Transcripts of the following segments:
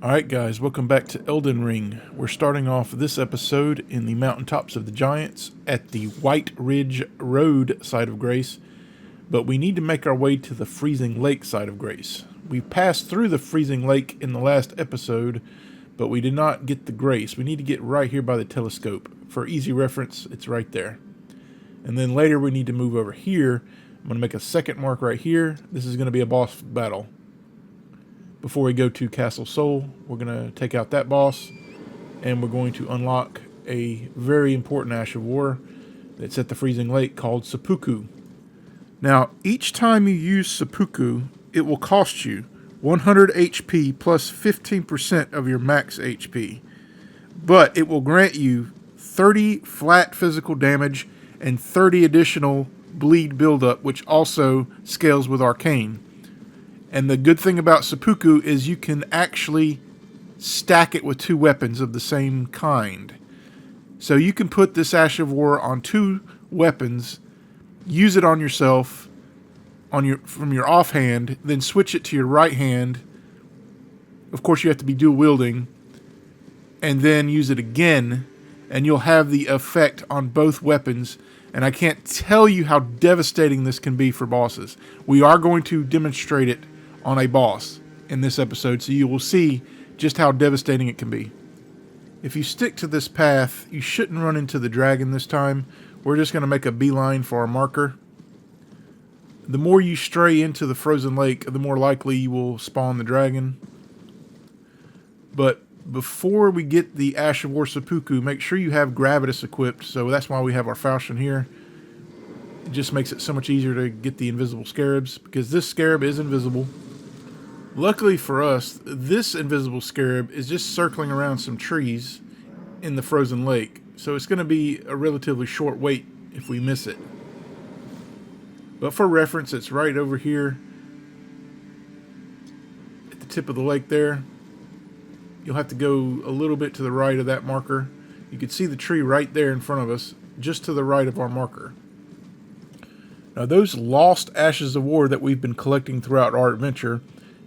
Alright guys, welcome back to Elden Ring. We're starting off this episode in the Mountaintops of the Giants at the White Ridge Road side of Grace, but we need to make our way to the Freezing Lake side of Grace. We passed through the Freezing Lake in the last episode, but we did not get the Grace. We need to get right here by the telescope. For easy reference, it's right there. And then later we need to move over here. I'm going to make a second mark right here. This is going to be a boss battle. Before we go to Castle Sol, we're going to take out that boss, and we're going to unlock a very important Ash of War that's at the Freezing Lake called Seppuku. Now, each time you use Seppuku, it will cost you 100 HP plus 15% of your max HP. But it will grant you 30 flat physical damage and 30 additional bleed buildup, which also scales with Arcane. And the good thing about Seppuku is you can actually stack it with two weapons of the same kind. So you can put this Ash of War on two weapons, use it on yourself from your offhand, then switch it to your right hand. Of course, you have to be dual wielding, and then use it again, and you'll have the effect on both weapons. And I can't tell you how devastating this can be for bosses. We are going to demonstrate it on a boss in this episode, so you will see just how devastating it can be. If you stick to this path, you shouldn't run into the dragon this time. We're just going to make a beeline for our marker. The more you stray into the frozen lake, the more likely you will spawn the dragon. But before we get the Ash of War Seppuku, make sure you have Gravitas equipped, so that's why we have our falchion here. It just makes it so much easier to get the invisible scarabs, because this scarab is invisible. Luckily for us, this invisible scarab is just circling around some trees in the frozen lake, so it's going to be a relatively short wait if we miss it. But for reference, it's right over here at the tip of the lake there. You'll have to go a little bit to the right of that marker. You can see the tree right there in front of us, just to the right of our marker. Now those lost Ashes of War that we've been collecting throughout our adventure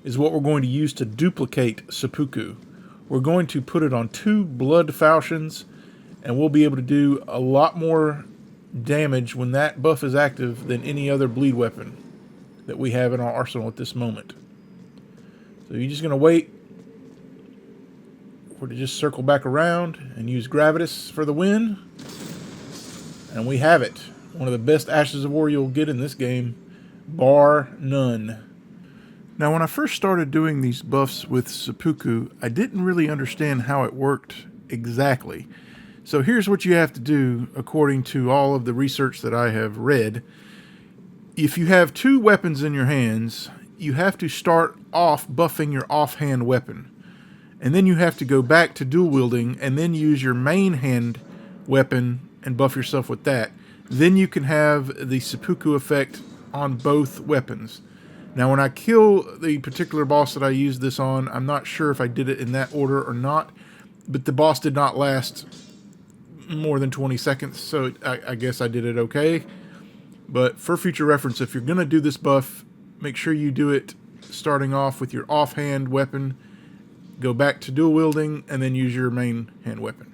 is what we're going to use to duplicate Seppuku. We're going to put it on two blood falchions, and we'll be able to do a lot more damage when that buff is active than any other bleed weapon that we have in our arsenal at this moment. So you're just going to wait for it to just circle back around and use Gravitas for the win. And we have it. One of the best Ashes of War you'll get in this game, bar none. Now, when I first started doing these buffs with Seppuku, I didn't really understand how it worked exactly. So here's what you have to do according to all of the research that I have read. If you have two weapons in your hands, you have to start off buffing your offhand weapon. And then you have to go back to dual wielding and then use your main hand weapon and buff yourself with that. Then you can have the Seppuku effect on both weapons. Now, when I kill the particular boss that I used this on, I'm not sure if I did it in that order or not, but the boss did not last more than 20 seconds, so I guess I did it okay. But for future reference, if you're going to do this buff, make sure you do it starting off with your offhand weapon, go back to dual wielding, and then use your main hand weapon.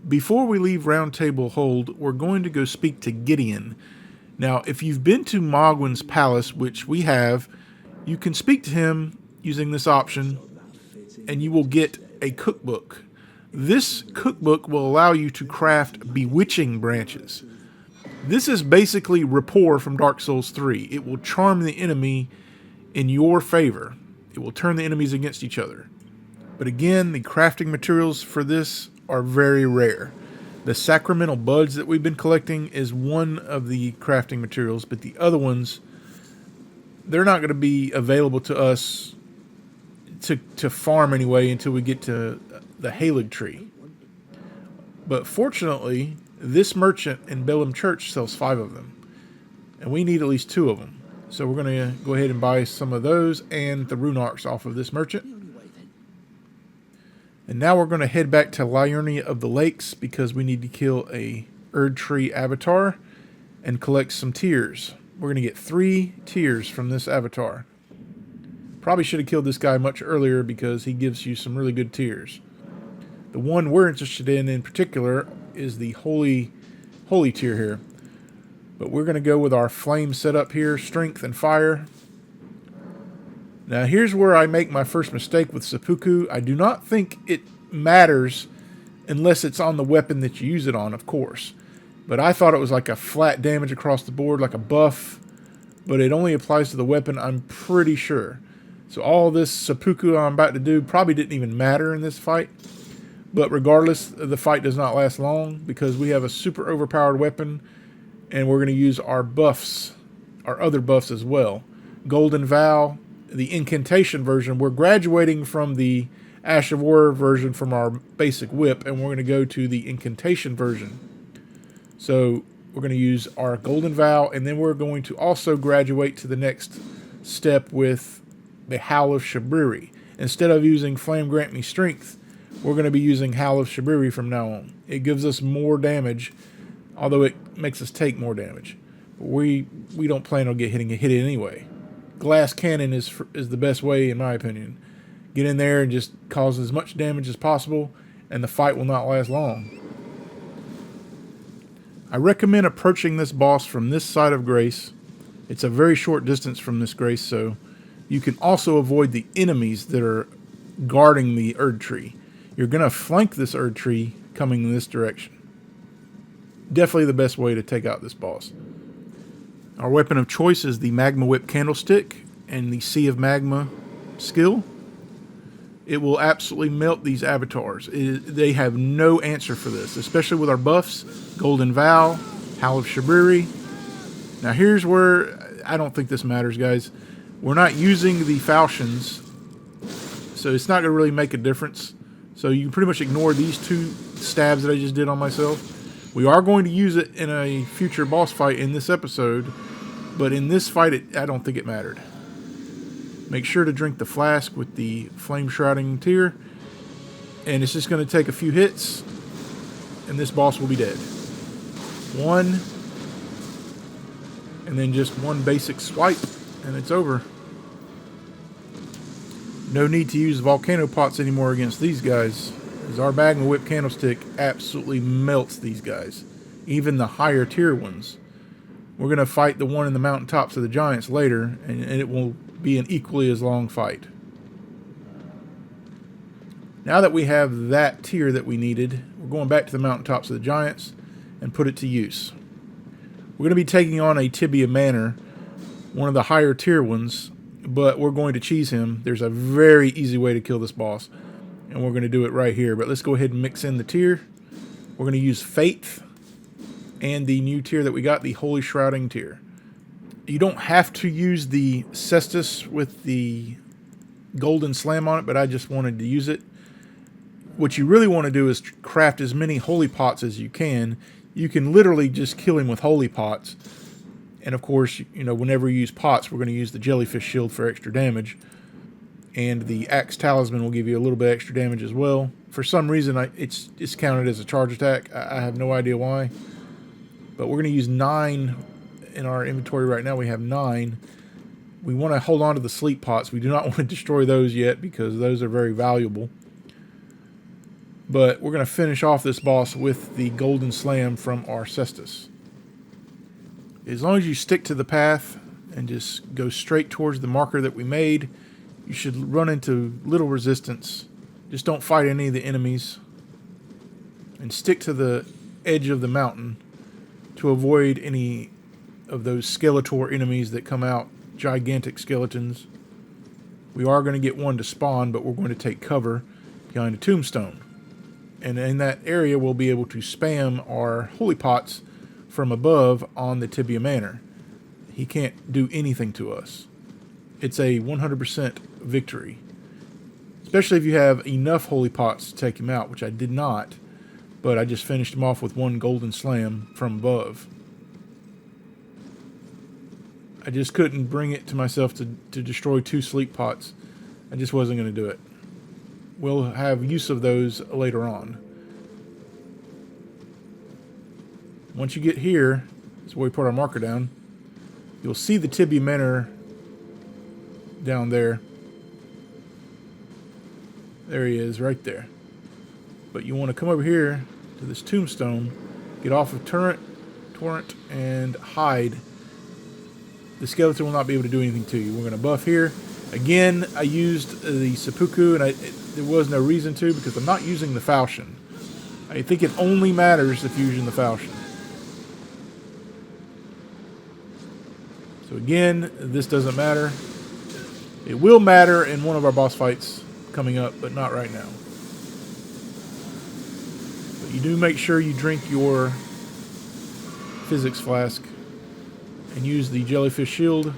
Before we leave Round Table Hold, we're going to go speak to Gideon. Now, if you've been to Mogwin's palace, which we have, you can speak to him using this option, and you will get a cookbook. This cookbook will allow you to craft bewitching branches. This is basically rapport from Dark Souls 3. It will charm the enemy in your favor. It will turn the enemies against each other. But again, the crafting materials for this are very rare. The sacramental buds that we've been collecting is one of the crafting materials, but the other ones, they're not going to be available to us to farm anyway until we get to the Haligtree. But fortunately, this merchant in Bellum Church sells 5 of them, and we need at least 2 of them. So we're going to go ahead and buy some of those and the rune arcs off of this merchant. And now we're going to head back to Liurnia of the Lakes because we need to kill a Erdtree Avatar and collect some tears. We're going to get 3 tears from this avatar. Probably should have killed this guy much earlier because he gives you some really good tiers. The one we're interested in particular is the holy tier here. But we're going to go with our flame setup here, strength and fire. Now here's where I make my first mistake with Seppuku. I do not think it matters unless it's on the weapon that you use it on, of course. But I thought it was like a flat damage across the board, like a buff. But it only applies to the weapon, I'm pretty sure. So all this Seppuku I'm about to do probably didn't even matter in this fight. But regardless, the fight does not last long because we have a super overpowered weapon. And we're going to use our buffs, our other buffs as well. Golden Vow, the incantation version. We're graduating from the Ash of War version from our basic whip, and we're going to go to the incantation version. So we're going to use our Golden Vow, and then we're going to also graduate to the next step with the Howl of Shabriri. Instead of using Flame Grant Me Strength, we're going to be using Howl of Shabriri from now on. It gives us more damage, although it makes us take more damage. But we don't plan on hitting it anyway. Glass Cannon is the best way, in my opinion. Get in there and just cause as much damage as possible, and the fight will not last long. I recommend approaching this boss from this side of Grace. It's a very short distance from this Grace, so you can also avoid the enemies that are guarding the Erdtree. You're going to flank this Erdtree coming in this direction. Definitely the best way to take out this boss. Our weapon of choice is the Magma Whip Candlestick and the Sea of Magma skill. It will absolutely melt these avatars. They have no answer for this, especially with our buffs. Golden Vow, Howl of Shabriri. Now here's where I don't think this matters, guys. We're not using the falchions, so it's not going to really make a difference. So you can pretty much ignore these two stabs that I just did on myself. We are going to use it in a future boss fight in this episode, but in this fight, I don't think it mattered. Make sure to drink the flask with the flame shrouding tier, and it's just going to take a few hits, and this boss will be dead. One, and then just one basic swipe, and it's over. No need to use volcano pots anymore against these guys, as our Magma Whip Candlestick absolutely melts these guys, even the higher tier ones. We're going to fight the one in the Mountaintops of the Giants later, and it will be an equally as long fight. Now that we have that tier that we needed, we're going back to the Mountaintops of the Giants and put it to use. We're going to be taking on a Tibia Mariner, one of the higher tier ones, but we're going to cheese him. There's a very easy way to kill this boss, and we're going to do it right here. But let's go ahead and mix in the tier. We're going to use Faith and the new tier that we got, the Holy Shrouding tier. You don't have to use the Cestus with the golden slam on it, but I just wanted to use it. What you really want to do is craft as many holy pots as you can. You can literally just kill him with holy pots. And of course, you know, whenever you use pots, we're going to use the jellyfish shield for extra damage. And the axe talisman will give you a little bit extra damage as well. For some reason, it's counted as a charge attack. I have no idea why. But we're going to use 9 in our inventory right now. We have 9. We want to hold on to the sleep pots. We do not want to destroy those yet because those are very valuable. But we're going to finish off this boss with the golden slam from our Cestus. As long as you stick to the path and just go straight towards the marker that we made, you should run into little resistance. Just don't fight any of the enemies. And stick to the edge of the mountain to avoid any of those Skeletor enemies that come out, gigantic skeletons. We are going to get one to spawn, but we're going to take cover behind a tombstone. And in that area, we'll be able to spam our holy pots from above on the Tibia Mariner. He can't do anything to us. It's a 100% victory. Especially if you have enough holy pots to take him out, which I did not. But I just finished him off with one golden slam from above. I just couldn't bring it to myself to destroy 2 sleep pots. I just wasn't going to do it. We'll have use of those later on. Once you get here, that's where we put our marker down, you'll see the Tibia Mariner down there. There he is, right there. But you want to come over here to this tombstone, get off of torrent, and hide. The skeleton will not be able to do anything to you. We're going to buff here. Again, I used the Seppuku, and there was no reason to because I'm not using the falchion. I think it only matters if you're using the falchion. So again, this doesn't matter. It will matter in one of our boss fights coming up, but not right now. But you do make sure you drink your physics flask and use the jellyfish shield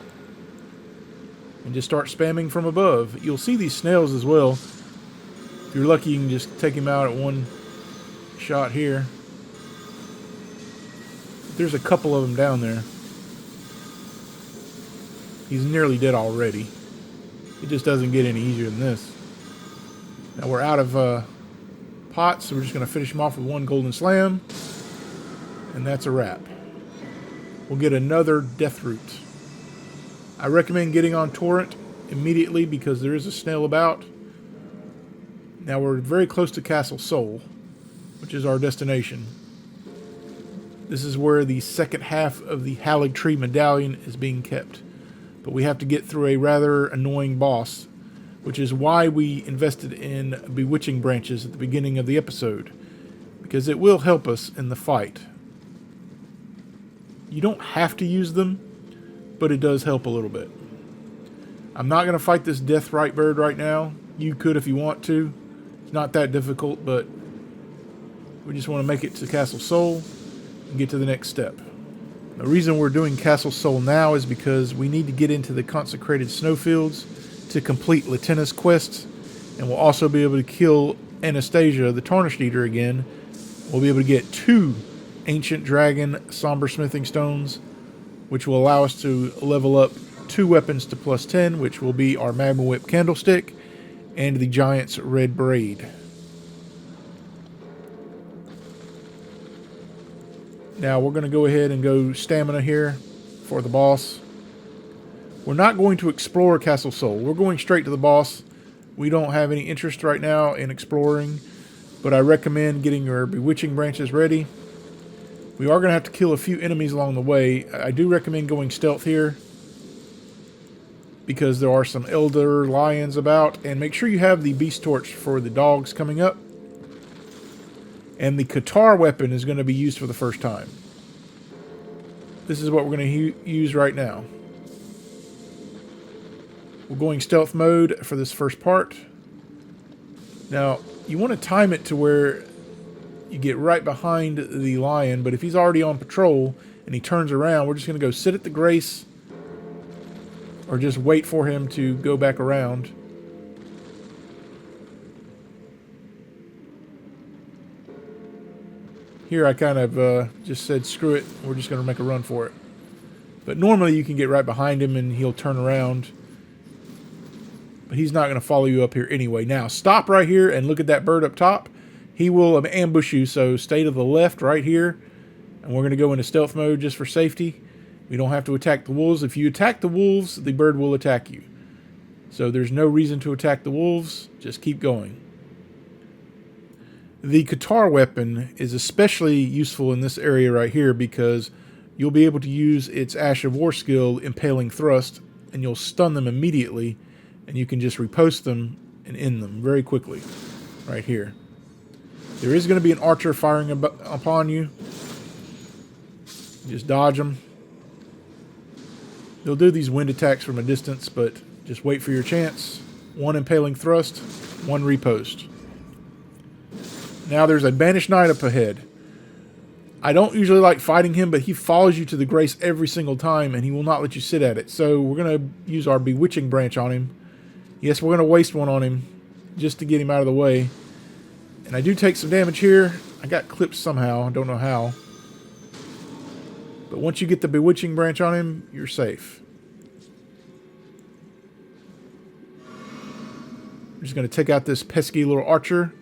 and just start spamming from above. You'll see these snails as well. If you're lucky, you can just take him out at one shot here. There's a couple of them down there. He's nearly dead already. It just doesn't get any easier than this. Now we're out of pots, so we're just going to finish him off with one golden slam. And that's a wrap. We'll get another death root. I recommend getting on torrent immediately because there is a snail about. Now we're very close to Castle Sol, which is our destination. This is where the second half of the Haligtree medallion is being kept. But we have to get through a rather annoying boss, which is why we invested in bewitching branches at the beginning of the episode, because it will help us in the fight. You don't have to use them, but it does help a little bit. I'm not going to fight this Deathrite bird right now. You could if you want to. It's not that difficult, but we just want to make it to Castle Sol and get to the next step. The reason we're doing Castle Sol now is because we need to get into the Consecrated Snowfields to complete Latenna's quests, and we'll also be able to kill Anastasia, the Tarnished Eater, again. We'll be able to get 2 Ancient Dragon Somber Smithing Stones, which will allow us to level up 2 weapons to +10, which will be our Magma Wyrm Candlestick and the Giant's Red Braid. Now we're going to go ahead and go stamina here for the boss. We're not going to explore Castle Sol. We're going straight to the boss. We don't have any interest right now in exploring, but I recommend getting your bewitching branches ready. We are going to have to kill a few enemies along the way. I do recommend going stealth here because there are some elder lions about, and make sure you have the beast torch for the dogs coming up. And the Qatar weapon is going to be used for the first time. This is what we're going to use right now. We're going stealth mode for this first part. Now, you want to time it to where you get right behind the lion, but if he's already on patrol and he turns around, we're just going to go sit at the grace or just wait for him to go back around. Here I kind of just said, screw it, we're just going to make a run for it. But normally you can get right behind him and he'll turn around. But he's not going to follow you up here anyway. Now, stop right here and look at that bird up top. He will ambush you, so stay to the left right here. And we're going to go into stealth mode just for safety. We don't have to attack the wolves. If you attack the wolves, the bird will attack you. So there's no reason to attack the wolves. Just keep going. The Qatar weapon is especially useful in this area right here because you'll be able to use its Ash of War skill, Impaling Thrust, and you'll stun them immediately, and you can just repost them and end them very quickly right here. There is going to be an archer firing upon you. Just dodge them. They'll do these wind attacks from a distance, but just wait for your chance. 1 Impaling Thrust, 1 repost. Now there's a Banished Knight up ahead. I don't usually like fighting him, but he follows you to the grace every single time, and he will not let you sit at it. So we're going to use our Bewitching Branch on him. Yes, we're going to waste one on him just to get him out of the way. And I do take some damage here. I got clipped somehow. I don't know how. But once you get the Bewitching Branch on him, you're safe. I'm just going to take out this pesky little archer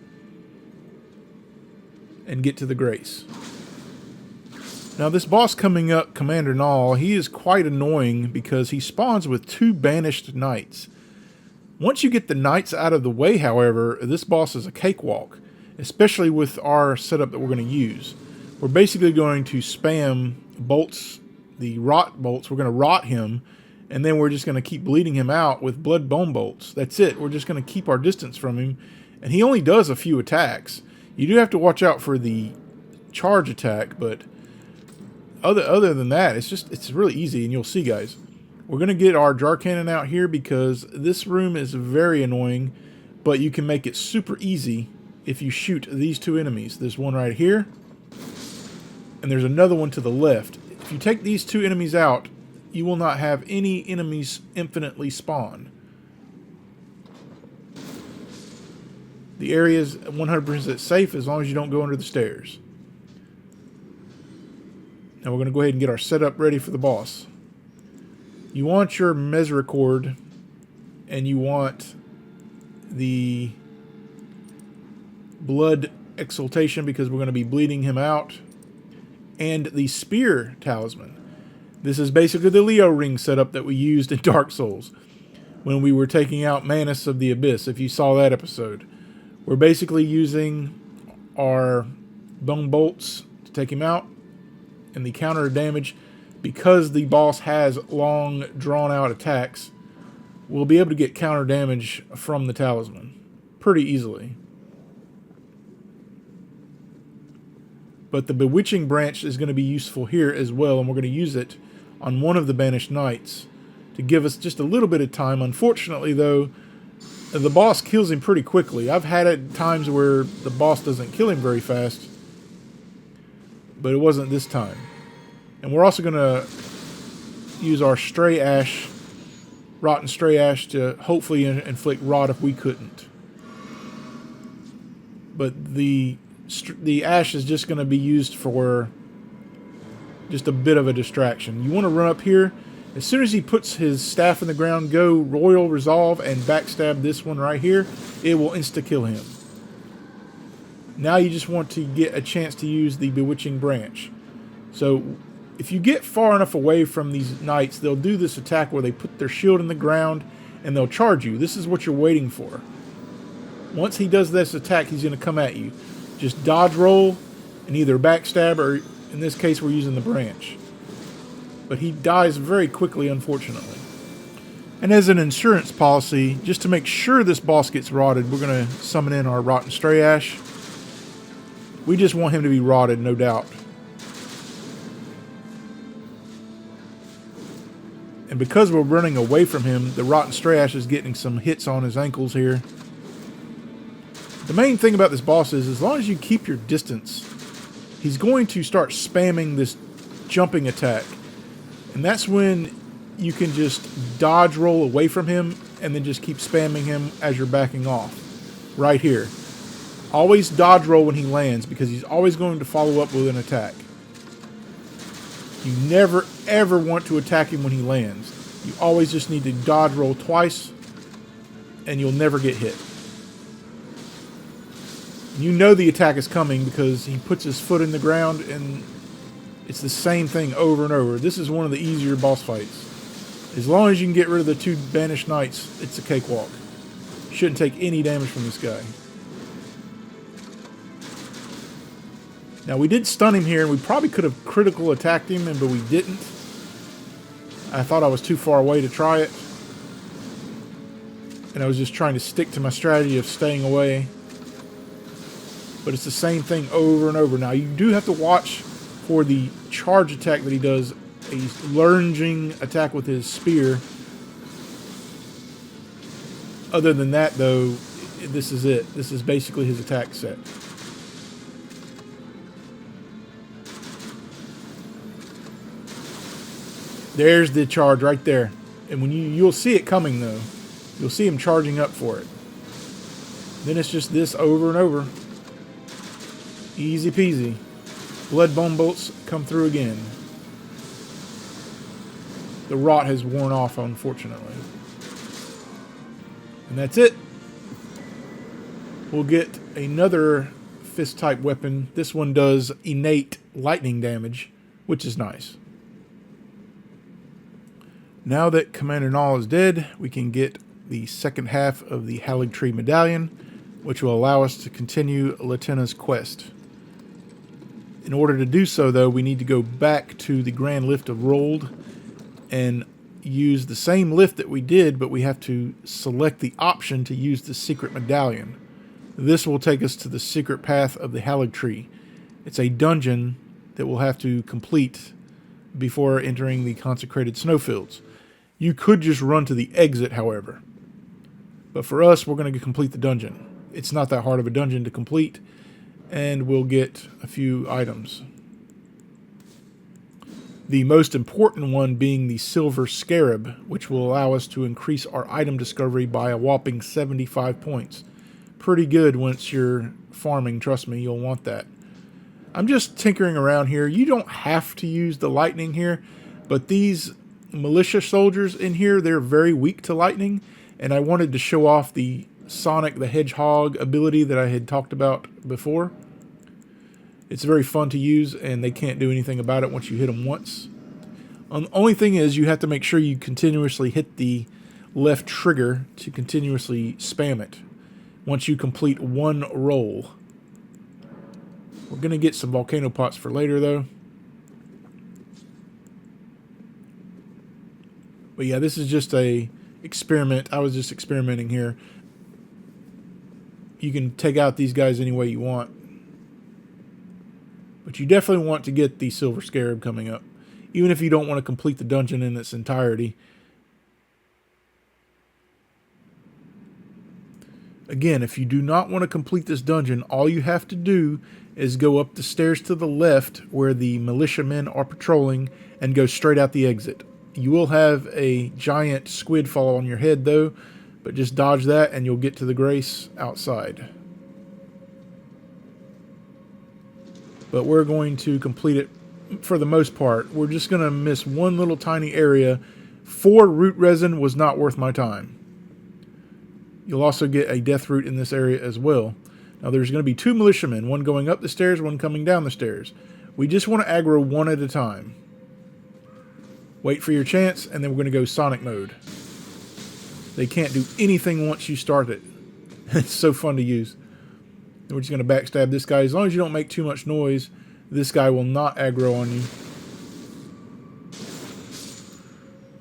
and get to the grace. Now this boss coming up, Commander Niall, he is quite annoying because he spawns with 2 banished knights. Once you get the knights out of the way, however, this boss is a cakewalk, especially with our setup that we're going to use. We're basically going to spam bolts, the rot bolts. We're going to rot him, and then we're just going to keep bleeding him out with blood bone bolts. That's it. We're just going to keep our distance from him, and he only does a few attacks. You do have to watch out for the charge attack, but other than that, it's really easy, and you'll see, guys. We're going to get our jar cannon out here because this room is very annoying, but you can make it super easy if you shoot these two enemies. There's one right here, and there's another one to the left. If you take these two enemies out, you will not have any enemies infinitely spawn. The area is 100% safe as long as you don't go under the stairs. Now we're going to go ahead and get our setup ready for the boss. You want your misericord, and you want the blood exaltation because we're going to be bleeding him out, and the spear talisman. This is basically the Leo ring setup that we used in Dark Souls when we were taking out Manus of the Abyss, if you saw that episode. We're basically using our bone bolts to take him out, and the counter damage. Because the boss has long, drawn-out attacks, we'll be able to get counter damage from the talisman pretty easily. But the Bewitching Branch is going to be useful here as well, and we're going to use it on one of the Banished Knights to give us just a little bit of time. Unfortunately, though, the boss kills him pretty quickly. I've had it times where the boss doesn't kill him very fast, but it wasn't this time. And we're also going to use our Stray Ash, Rotten Stray Ash, to hopefully inflict rot if we couldn't. But the Ash is just going to be used for just a bit of a distraction. You want to run up here. As soon as he puts his staff in the ground, go Royal Resolve and backstab this one right here. It will insta-kill him. Now you just want to get a chance to use the Bewitching Branch. So if you get far enough away from these knights, they'll do this attack where they put their shield in the ground and they'll charge you. This is what you're waiting for. Once he does this attack, he's going to come at you. Just dodge roll and either backstab, or in this case we're using the branch. But he dies very quickly, unfortunately. And as an insurance policy, just to make sure this boss gets rotted, we're going to summon in our Rotten Stray Ash. We just want him to be rotted, no doubt. And because we're running away from him, the Rotten Stray Ash is getting some hits on his ankles here. The main thing about this boss is, as long as you keep your distance, he's going to start spamming this jumping attack. And that's when you can just dodge roll away from him and then just keep spamming him as you're backing off. Right here. Always dodge roll when he lands, because he's always going to follow up with an attack. You never, ever want to attack him when he lands. You always just need to dodge roll twice, and you'll never get hit. You know the attack is coming because he puts his foot in the ground, and it's the same thing over and over. This is one of the easier boss fights. As long as you can get rid of the two Banished Knights, it's a cakewalk. Shouldn't take any damage from this guy. Now, we did stun him here, and we probably could have critical attacked him, but we didn't. I thought I was too far away to try it. And I was just trying to stick to my strategy of staying away. But it's the same thing over and over. Now, you do have to watch for the charge attack that he does. A lunging attack with his spear. Other than that, though, this is it. This is basically his attack set. There's the charge right there. And when you'll see it coming, though. You'll see him charging up for it. Then it's just this over and over. Easy peasy. Blood bone bolts come through again. The rot has worn off, unfortunately. And that's it. We'll get another fist-type weapon. This one does innate lightning damage, which is nice. Now that Commander Niall is dead, we can get the second half of the Haligtree medallion, which will allow us to continue Latenna's quest. In order to do so, though, we need to go back to the Grand Lift of Rold and use the same lift that we did, but we have to select the option to use the secret medallion. This will take us to the secret path of the Haligtree. It's a dungeon that we'll have to complete before entering the Consecrated Snowfields. You could just run to the exit, however. But for us, we're going to complete the dungeon. It's not that hard of a dungeon to complete, and we'll get a few items. The most important one being the Silver Scarab, which will allow us to increase our item discovery by a whopping 75 points. Pretty good once you're farming, trust me, you'll want that. I'm just tinkering around here. You don't have to use the lightning here, but these militia soldiers in here, they're very weak to lightning, and I wanted to show off the Sonic the Hedgehog ability that I had talked about before. It's very fun to use, and they can't do anything about it once you hit them once. The only thing is you have to make sure you continuously hit the left trigger to continuously spam it once you complete one roll. We're going to get some volcano pots for later, though. But yeah, this is just a experiment. I was just experimenting here. You can take out these guys any way you want. But you definitely want to get the Silver Scarab coming up, even if you don't want to complete the dungeon in its entirety. Again, if you do not want to complete this dungeon, all you have to do is go up the stairs to the left where the militiamen are patrolling and go straight out the exit. You will have a giant squid fall on your head, though, but just dodge that and you'll get to the Grace outside. But we're going to complete it for the most part. We're just going to miss one little tiny area. 4 root resin was not worth my time. You'll also get a death root in this area as well. Now there's going to be 2 militiamen, one going up the stairs, one coming down the stairs. We just want to aggro one at a time. Wait for your chance, and then we're going to go Sonic mode. They can't do anything once you start it. It's so fun to use. And we're just going to backstab this guy. As long as you don't make too much noise, this guy will not aggro on you.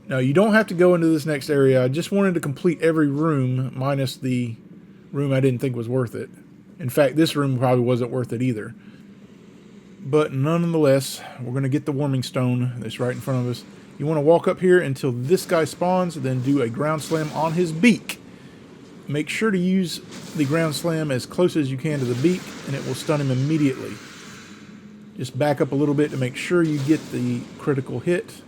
Now, you don't have to go into this next area. I just wanted to complete every room, minus the room I didn't think was worth it. In fact, this room probably wasn't worth it either. But nonetheless, we're going to get the warming stone that's right in front of us. You want to walk up here until this guy spawns, then do a ground slam on his beak. Make sure to use the ground slam as close as you can to the beak, and it will stun him immediately. Just back up a little bit to make sure you get the critical hit.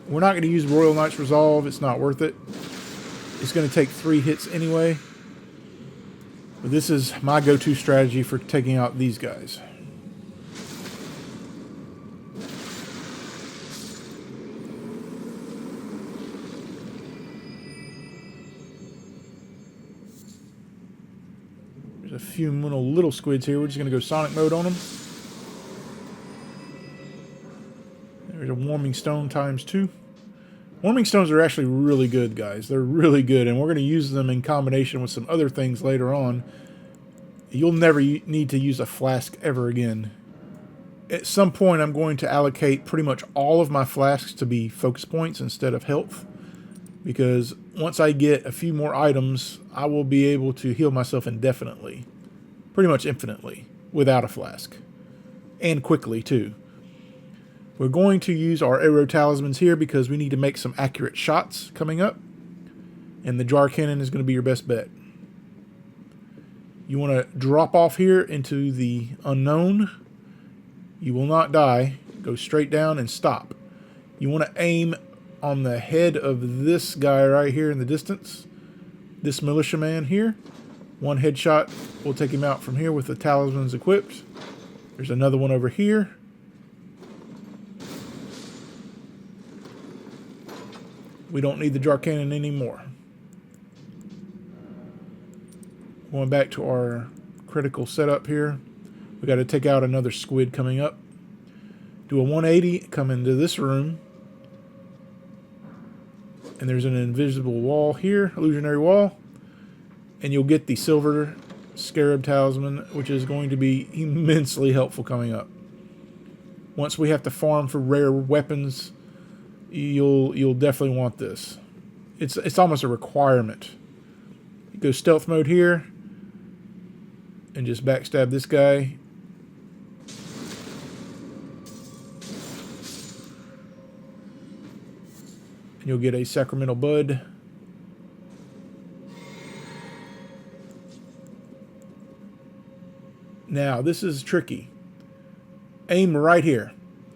We're not going to use Royal Knight's Resolve. It's not worth it. It's going to take 3 hits anyway. But this is my go-to strategy for taking out these guys. There's a few little squids here. We're just going to go Sonic mode on them. There's a warming stone times 2. Warming stones are actually really good, guys. They're really good, and we're going to use them in combination with some other things later on. You'll never need to use a flask ever again. At some point, I'm going to allocate pretty much all of my flasks to be focus points instead of health, because once I get a few more items, I will be able to heal myself indefinitely. Pretty much infinitely, without a flask. And quickly, too. We're going to use our arrow talismans here because we need to make some accurate shots coming up. And the jar cannon is going to be your best bet. You want to drop off here into the unknown. You will not die. Go straight down and stop. You want to aim on the head of this guy right here in the distance. This militiaman here. One headshot will take him out from here with the talismans equipped. There's another one over here. We don't need the jar cannon anymore. Going back to our critical setup here. We got to take out another squid coming up. Do a 180, come into this room. And there's an invisible wall here, illusionary wall. And you'll get the silver scarab talisman, which is going to be immensely helpful coming up. Once we have to farm for rare weapons, you'll definitely want this. It's almost a requirement. You go stealth mode here and just backstab this guy. And you'll get a sacramental bud. Now, this is tricky. Aim right here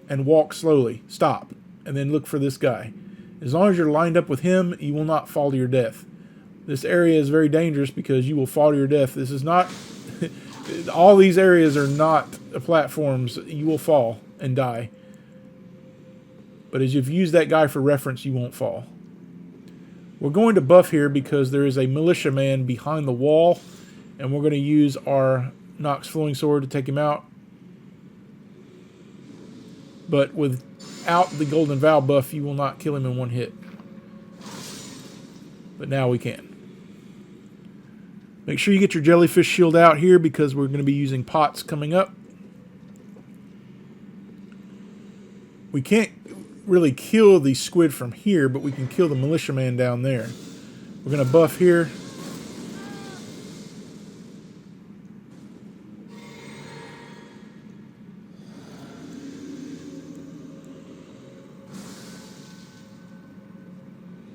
and walk slowly. Stop. And then look for this guy. As long as you're lined up with him, you will not fall to your death. This area is very dangerous because you will fall to your death. This is not... all these areas are not platforms. You will fall and die. But as you've used that guy for reference, you won't fall. We're going to buff here because there is a militiaman behind the wall. And we're going to use our Nox Flowing Sword to take him out. But without the Golden Vow buff, you will not kill him in one hit. But now we can. Make sure you get your jellyfish shield out here because we're going to be using pots coming up. We can't really kill the squid from here, but we can kill the militiaman down there. We're going to buff here.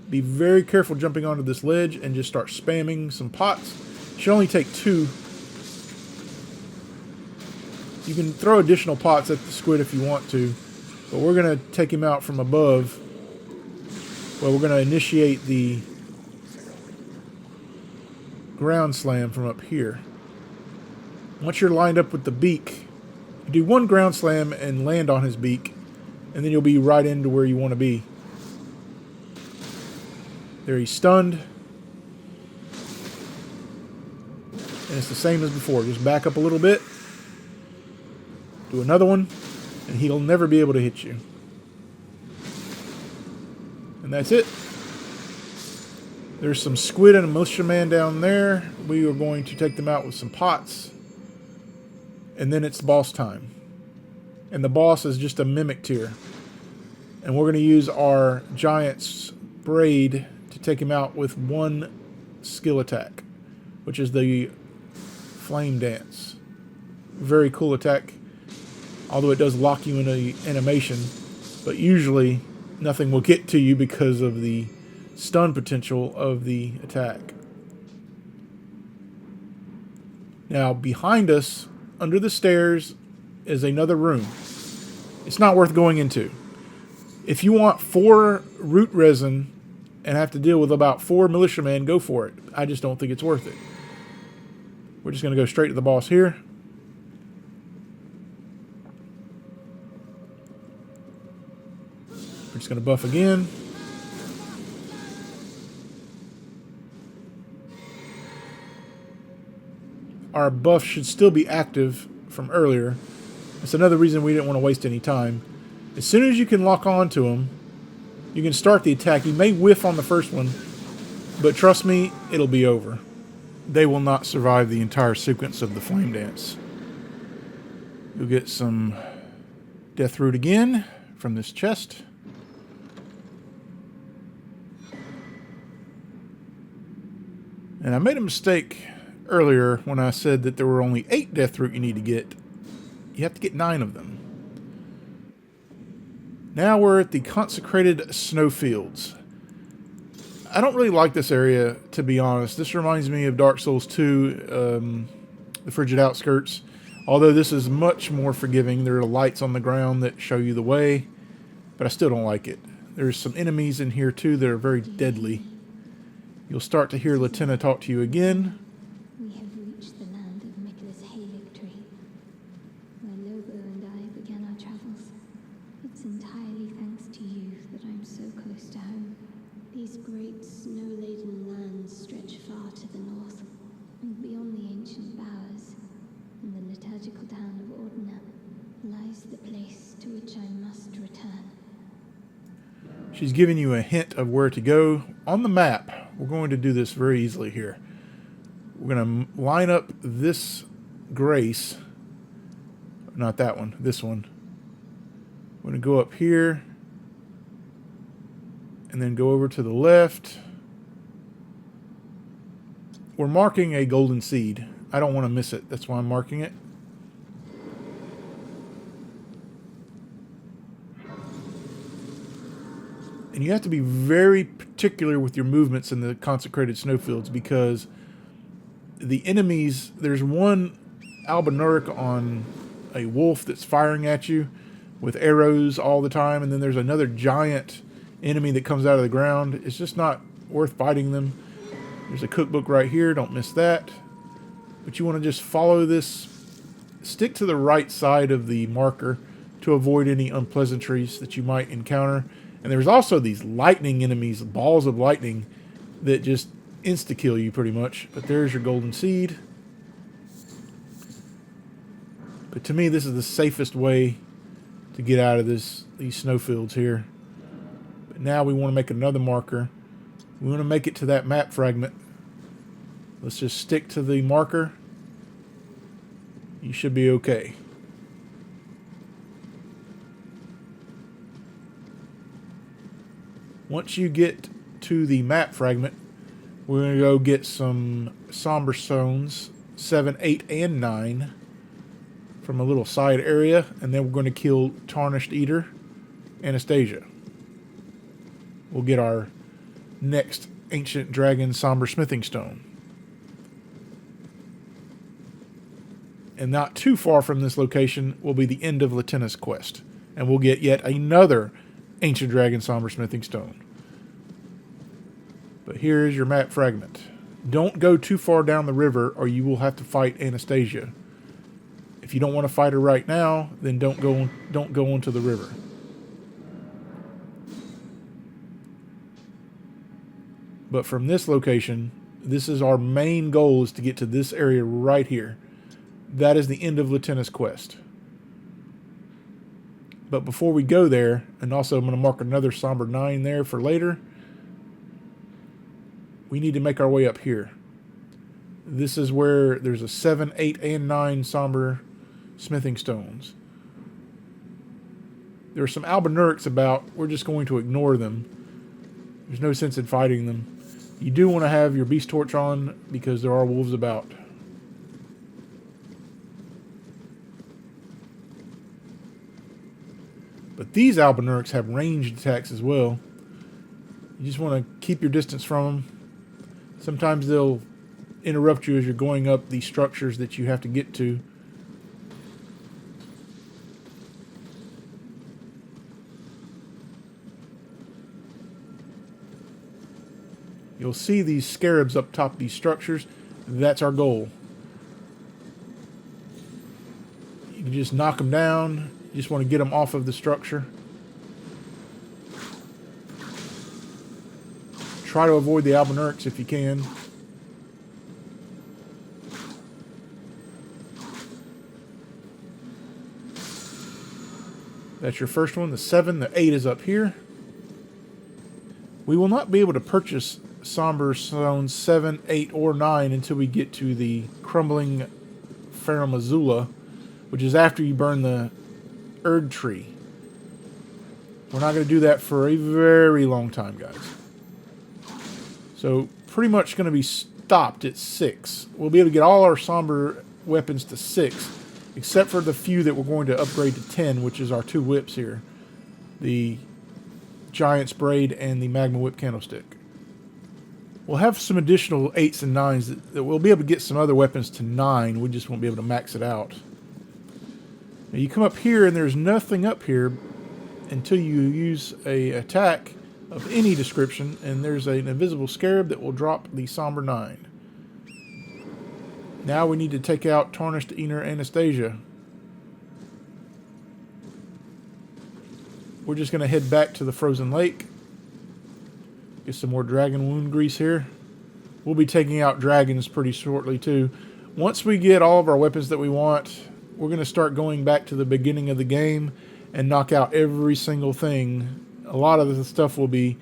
Be very careful jumping onto this ledge and just start spamming some pots. Should only take 2. You can throw additional pots at the squid if you want to, but we're going to take him out from above. Well, we're going to initiate the ground slam from up here. Once you're lined up with the beak, you do 1 ground slam and land on his beak, and then you'll be right into where you want to be. There, he's stunned. And it's the same as before. Just back up a little bit. Do another one. And he'll never be able to hit you. And that's it. There's some squid and a militiaman down there. We are going to take them out with some pots. And then it's boss time. And the boss is just a mimic tier. And we're going to use our giant's braid to take him out with 1 skill attack, which is the flame dance. Very cool attack, although it does lock you in an animation, but usually nothing will get to you because of the stun potential of the attack. Now behind us, under the stairs, is another room. It's not worth going into. If you want 4 root resin and have to deal with about 4 militiamen, go for it. I just don't think it's worth it. We're just going to go straight to the boss here. We're just going to buff again. Our buff should still be active from earlier. That's another reason we didn't want to waste any time. As soon as you can lock on to him, you can start the attack. You may whiff on the first one, but trust me, it'll be over. They will not survive the entire sequence of the flame dance. You'll get some death root again from this chest. And I made a mistake earlier when I said that there were only 8 death root you need to get. You have to get 9 of them. Now we're at the Consecrated Snowfields. I don't really like this area, to be honest. This reminds me of Dark Souls 2, the Frigid Outskirts. Although this is much more forgiving. There are lights on the ground that show you the way. But I still don't like it. There's some enemies in here too that are very deadly. You'll start to hear Latenna talk to you again. We have reached the land of Mikla's Haligtree, where Lobo and I began our travels. It's entirely thanks to you that I'm so close to home. These great snow-laden lands stretch far to the north, and beyond the ancient bowers, in the liturgical town of Ordina, lies the place to which I must return. She's giving you a hint of where to go. On the map, we're going to do this very easily here. We're going to line up this Grace. Not that one, this one. We're going to go up here. And then go over to the left. We're marking a golden seed. I don't want to miss it. That's why I'm marking it. And you have to be very particular with your movements in the Consecrated Snowfields because the enemies, there's one Albinuric on a wolf that's firing at you with arrows all the time, and then there's another giant enemy that comes out of the ground. It's just not worth fighting them. There's a cookbook right here, don't miss that. But you want to just follow this, stick to the right side of the marker to avoid any unpleasantries that you might encounter. And there's also these lightning enemies, balls of lightning, that just insta-kill you pretty much. But there's your golden seed. But to me, this is the safest way to get out of these snowfields here. But now we want to make another marker. We want to make it to that map fragment. Let's just stick to the marker. You should be okay. Once you get to the map fragment, we're going to go get some somber stones, 7, 8, and 9 from a little side area, and then we're going to kill Tarnished Eater, Anastasia. We'll get our next Ancient Dragon Somber Smithing Stone. And not too far from this location will be the end of Latina's quest, and we'll get yet another Ancient Dragon Somber Smithing Stone. But here is your map fragment. Don't go too far down the river or you will have to fight Anastasia. If you don't want to fight her right now, then don't go onto the river. But from this location, this is our main goal, is to get to this area right here. That is the end of Latina's quest. But before we go there, and also I'm going to mark another Somber 9 there for later, we need to make our way up here. This is where there's a 7, 8, and 9 Somber Smithing Stones. There are some Albinurics about. We're just going to ignore them. There's no sense in fighting them. You do want to have your Beast Torch on because there are wolves about. But these Albinurics have ranged attacks as well. You just want to keep your distance from them. Sometimes they'll interrupt you as you're going up these structures that you have to get to. You'll see these scarabs up top of these structures. That's our goal. You can just knock them down. You just want to get them off of the structure. Try to avoid the Albinurics if you can. That's your first one. The 7, the 8 is up here. We will not be able to purchase Somber Stones 7, 8, or 9 until we get to the Crumbling Ferrum Azula, which is after you burn the Erdtree. We're not going to do that for a very long time, guys. So, pretty much going to be stopped at 6. We'll be able to get all our Somber weapons to 6, except for the few that we're going to upgrade to 10, which is our 2 whips here. The Giant's Braid and the Magma Whip Candlestick. We'll have some additional 8s and 9s that we'll be able to get some other weapons to 9. We just won't be able to max it out. Now you come up here and there's nothing up here until you use a attack of any description, and there's an invisible scarab that will drop the Somber 9. Now we need to take out Tarnished Eater Anastasia. We're just going to head back to the frozen lake. Get some more dragon wound grease here. We'll be taking out dragons pretty shortly too. Once we get all of our weapons that we want, we're going to start going back to the beginning of the game and knock out every single thing a lot of the stuff will be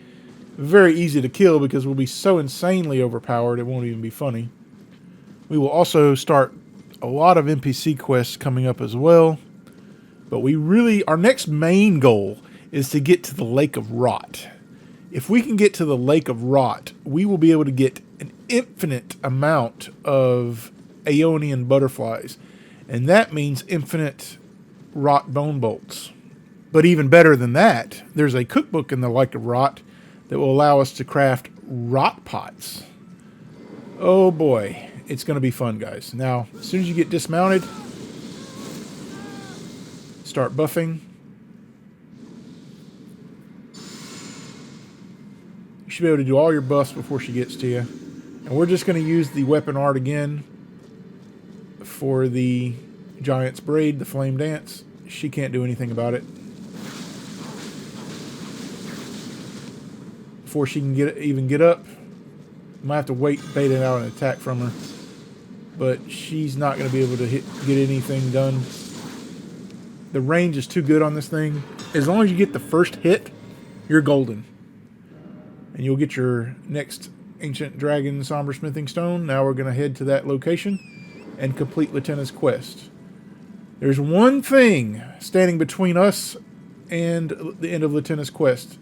very easy to kill because we'll be so insanely overpowered it won't even be funny. We will also start a lot of NPC quests coming up as well. But our next main goal is to get to the Lake of Rot. If we can get to the Lake of Rot, we will be able to get an infinite amount of Aeonian butterflies. And that means infinite rot bone bolts. But even better than that, there's a cookbook in the Lake of Rot that will allow us to craft rot pots. Oh boy, it's going to be fun, guys. Now, as soon as you get dismounted, start buffing. You should be able to do all your buffs before she gets to you. And we're just going to use the weapon art again for the Giant's Braid, the Flame Dance. She can't do anything about it. Before she can even get up, you might have to wait, bait it out, and attack from her. But she's not going to be able to get anything done. The range is too good on this thing. As long as you get the first hit, you're golden. And you'll get your next Ancient Dragon Somber Smithing Stone. Now we're going to head to that location and complete Lieutenant's quest. There's one thing standing between us and the end of Lieutenant's quest.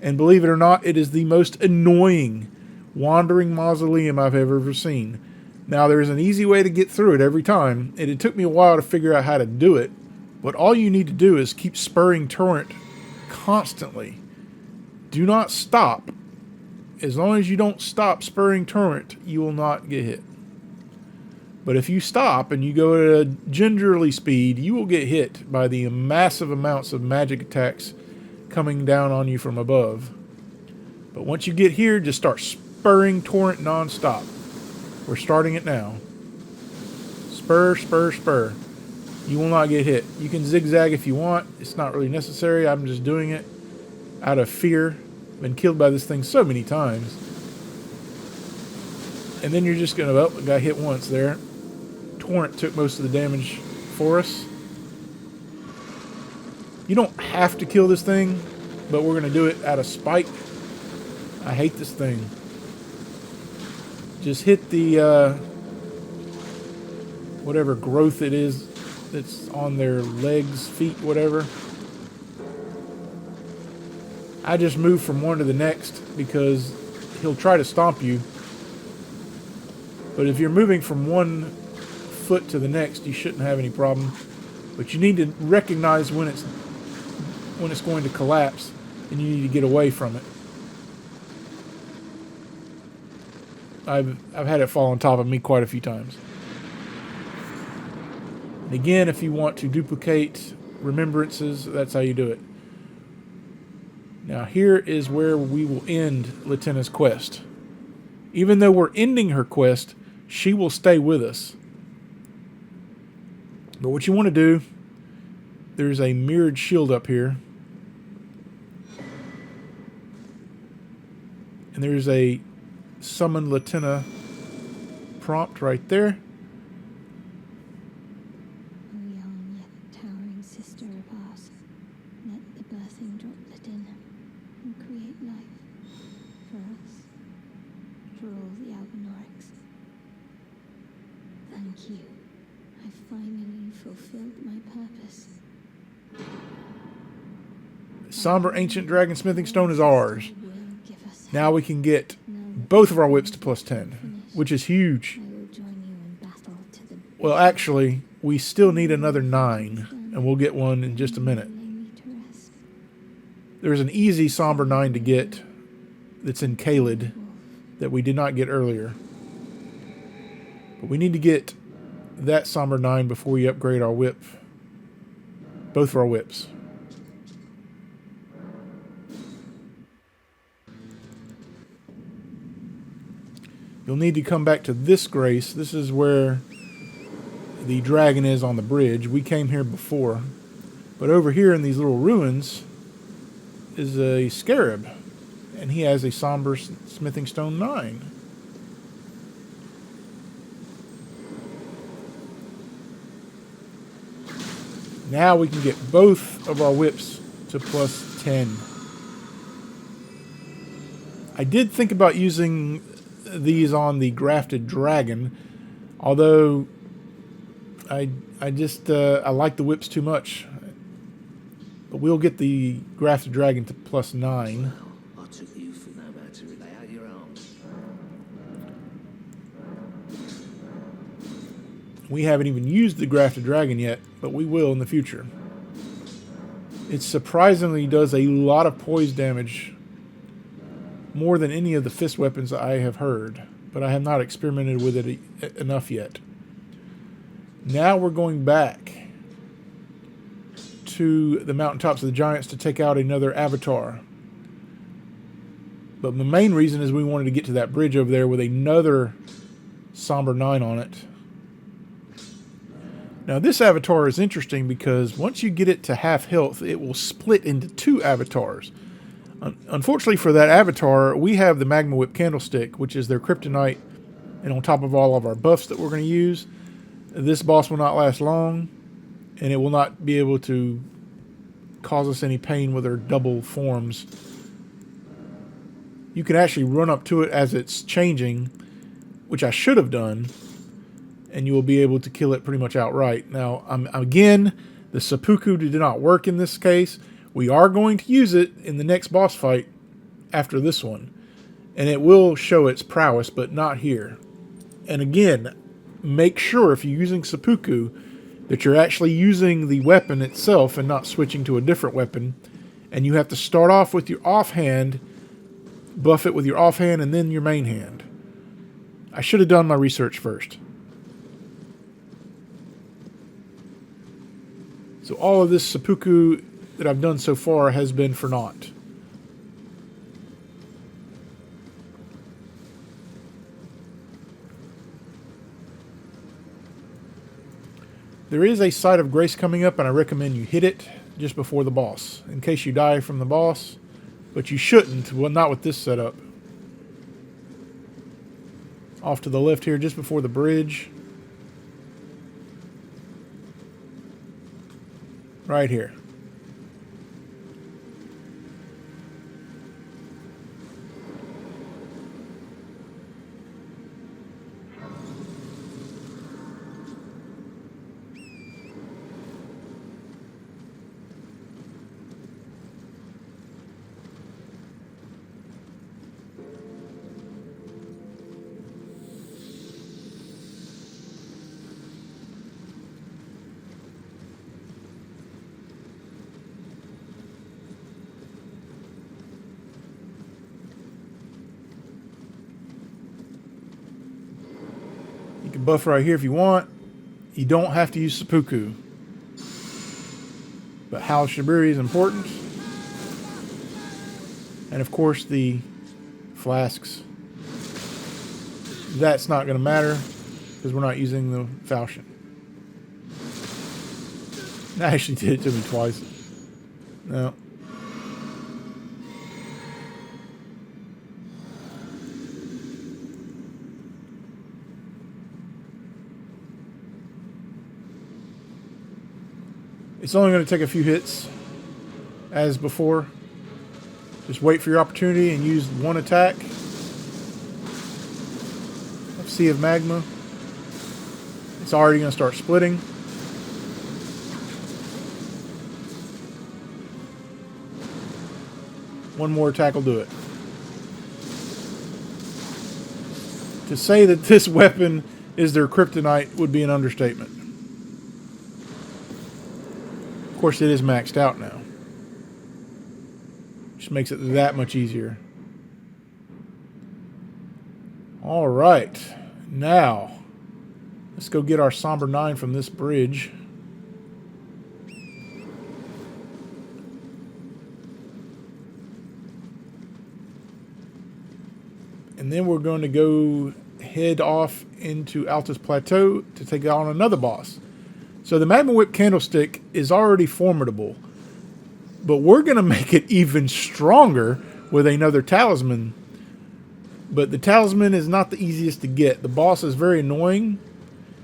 And believe it or not, it is the most annoying wandering mausoleum I've ever seen. Now, there's an easy way to get through it every time, and it took me a while to figure out how to do it. But all you need to do is keep spurring torrent constantly. Do not stop. As long as you don't stop spurring torrent, you will not get hit. But if you stop and you go at a gingerly speed, you will get hit by the massive amounts of magic attacks coming down on you from above. But once you get here, just start spurring torrent non-stop. We're starting it now. Spur, spur, spur. You will not get hit. You can zigzag if you want. It's not really necessary. I'm just doing it out of fear. Been killed by this thing so many times. And then you're just going to, well, got hit once there. Torrent took most of the damage for us. You don't have to kill this thing, but we're going to do it out of spite. I hate this thing. Just hit the, whatever growth it is that's on their legs, feet, whatever. I just move from one to the next because he'll try to stomp you. But if you're moving from one foot to the next, you shouldn't have any problem. But you need to recognize when it's going to collapse, and you need to get away from it. I've had it fall on top of me quite a few times. And again, if you want to duplicate remembrances, that's how you do it. Now here is where we will end Lieutenant's quest. Even though we're ending her quest, she will stay with us. But what you want to do, there's a mirrored shield up here. And there's a summon Lieutenant prompt right there. O young yet towering sister of ours, let the birthing droplet in and create life for us, for all the Albinorics. Thank you. I finally fulfilled my purpose. Somber Ancient Dragon Smithing Stone is ours. Now we can get both of our whips to +10, which is huge. Well, actually, we still need another 9, and we'll get one in just a minute. There's an easy Somber 9 to get that's in Kaled that we did not get earlier. But we need to get that Somber 9 before we upgrade our whip. Both of our whips. You'll need to come back to this grace. This is where the dragon is on the bridge. We came here before. But over here in these little ruins is a scarab. And he has a Somber Smithing Stone 9. Now we can get both of our whips to +10. I did think about using these on the Grafted Dragon, although I just I like the whips too much. But we'll get the Grafted Dragon to +9. I took you for no man to relay out your arms. We haven't even used the Grafted Dragon yet, but we will in the future. It surprisingly does a lot of poise damage, more than any of the fist weapons I have heard, but I have not experimented with it enough yet. Now we're going back to the Mountaintops of the Giants to take out another Avatar. But the main reason is we wanted to get to that bridge over there with another Somber 9 on it. Now this Avatar is interesting because once you get it to half health, it will split into 2 avatars. Unfortunately for that Avatar, we have the Magma Whip Candlestick, which is their kryptonite, and on top of all of our buffs that we're going to use. This boss will not last long, and it will not be able to cause us any pain with her double forms. You can actually run up to it as it's changing, which I should have done, and you will be able to kill it pretty much outright. Now, again, the Seppuku did not work in this case. We are going to use it in the next boss fight after this one, and it will show its prowess, but not here. And again, make sure if you're using Seppuku that you're actually using the weapon itself and not switching to a different weapon. And you have to start off with your offhand, buff it with your offhand, and then your main hand. I should have done my research first. So all of this Seppuku that I've done so far has been for naught. There is a Site of Grace coming up, and I recommend you hit it just before the boss, in case you die from the boss, but you shouldn't, well, not with this setup. Off to the left here, just before the bridge. Right here. You can buff right here if you want. You don't have to use Seppuku. But Haligtree is important. And of course the flasks. That's not going to matter because we're not using the falchion. That actually did it to me twice. No. It's only going to take a few hits, as before. Just wait for your opportunity and use one attack. Sea of Magma. It's already going to start splitting. One more attack will do it. To say that this weapon is their kryptonite would be an understatement. Of course, it is maxed out now. Just makes it that much easier. All right. Now, let's go get our Somber 9 from this bridge. And then we're going to go head off into Altus Plateau to take on another boss. So the Magma Whip Candlestick is already formidable, but we're going to make it even stronger with another talisman. But the talisman is not the easiest to get. The boss is very annoying.